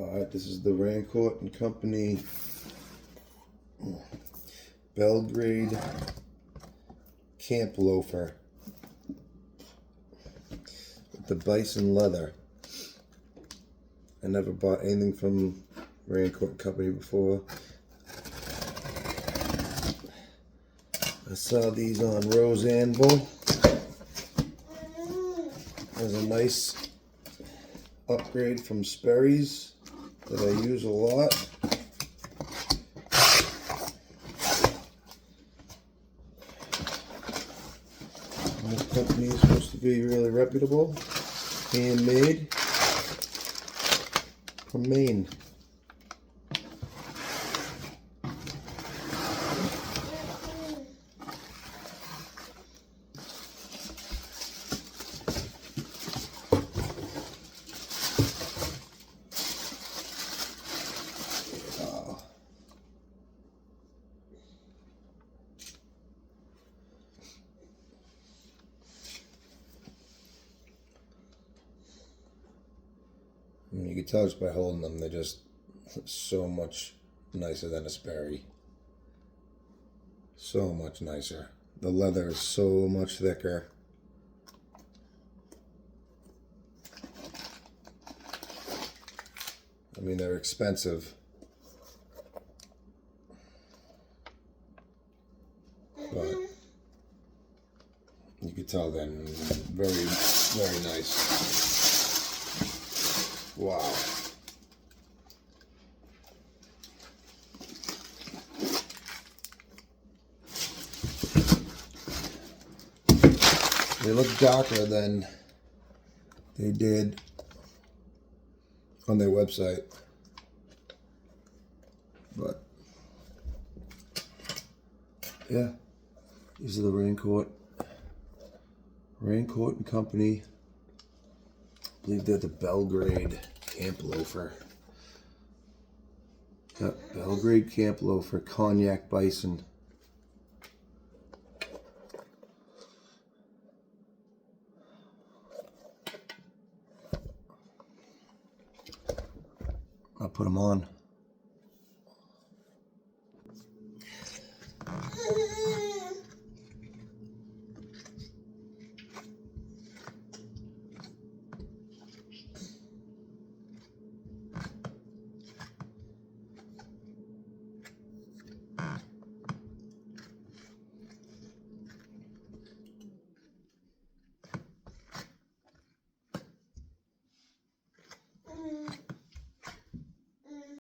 Alright, this is the Rancourt and Company Belgrade camp loafer with the bison leather. I never bought anything from Rancourt and Company before. I saw these on Rose Anvil. There's a nice upgrade from Sperry's that I use a lot. And this company is supposed to be really reputable, handmade from Maine. I mean, you can tell just by holding them, they're just so much nicer than a Sperry. So much nicer. The leather is so much thicker. I mean, they're expensive. But you can tell they're very, very nice. Wow. They look darker than they did on their website. But yeah, these are the Rancourt and Company. I believe they're the Belgrade camp loafer. Yep, Belgrade camp loafer, cognac bison. I'll put them on.